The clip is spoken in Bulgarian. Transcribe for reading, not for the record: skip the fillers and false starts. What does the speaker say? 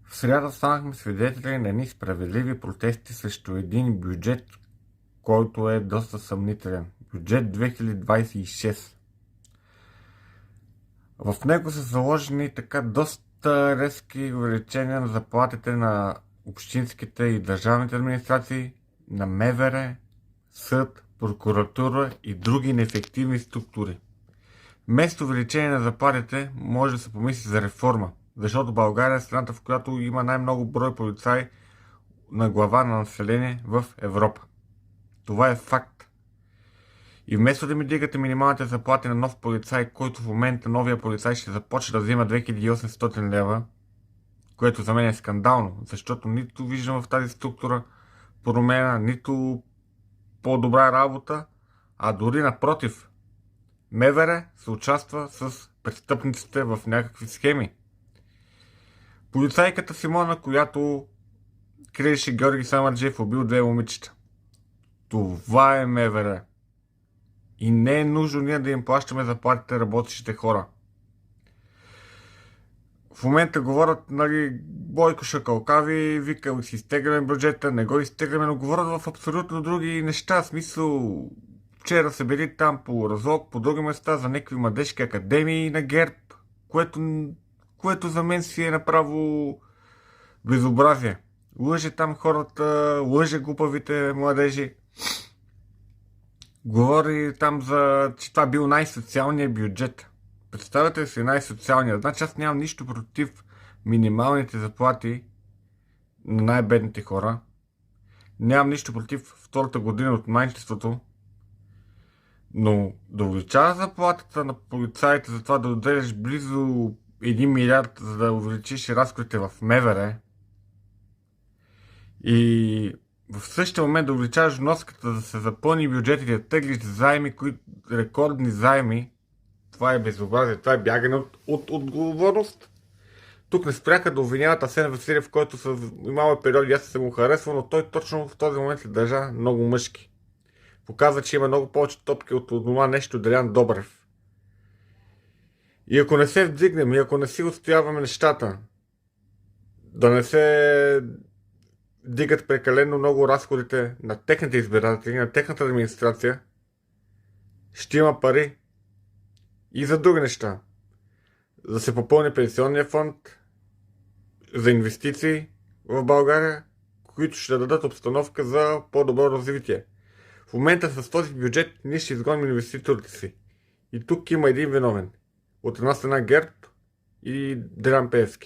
В сряда станахме свидетели на едни справедливи протести срещу един бюджет, който е доста съмнителен. Бюджет 2026. В него са заложени така доста резки увеличения на заплатите на общинските и държавните администрации, на МВР, съд, прокуратура и други неефективни структури. Вместо увеличение на заплатите може да се помисли за реформа, защото България е страната, в която има най-много брой полицаи на глава на население в Европа. Това е факт. И вместо да ми дигате минималните заплати на нов полицай, който в момента новия полицай ще започне да взима 2800 лева, което за мен е скандално, защото нито виждам в тази структура промена, нито по-добра работа, а дори напротив, МВР се участва с престъпниците в някакви схеми. Полицайката Симона, която криеше Георги Самарджиев, убил две момичета. Това е МВР. И не е нужно ние да им плащаме заплатите работещите хора. В момента говорят, Бойко Шакалкави, вика си изтегляме бюджета, не го изтегляме, но говорят в абсолютно други неща. В смисъл, вчера са били там по Разлог, по други места, за някакви младежки академии на ГЕРБ, което за мен си е направо безобразие. Лъже там хората, лъже глупавите младежи. Говори там че това бил най-социалният бюджет. Представете си най-социалният. Значи аз нямам нищо против минималните заплати на най-бедните хора. Нямам нищо против втората година от майчеството. Но да увеличава заплатата на полицаите за това да отделяш близо 1 милиард, за да увеличиш разходите в МВР и в същия момент да увеличаваш вноската, да се запълни бюджет и да теглиш заеми, рекордни заеми, това е безобразие, това е бягане от отговорност. Тук не спряха да обвиняват Асен Василев, в който са имало периоди, аз съм го харесвал, но той точно в този момент се държа много мъжки. Показва, че има много повече топки от това нещо Делян Добрев. И ако не се вдигнем, и ако не си отстояваме нещата, да не се дигат прекалено много разходите на техните избиратели, на техната администрация, ще има пари и за други неща. За да се попълни пенсионния фонд, за инвестиции в България, които ще дадат обстановка за по-добро развитие. В момента с този бюджет ние ще изгоним инвеститорите си. И тук има един виновен. От една страна ГЕРБ и Делян Пеевски.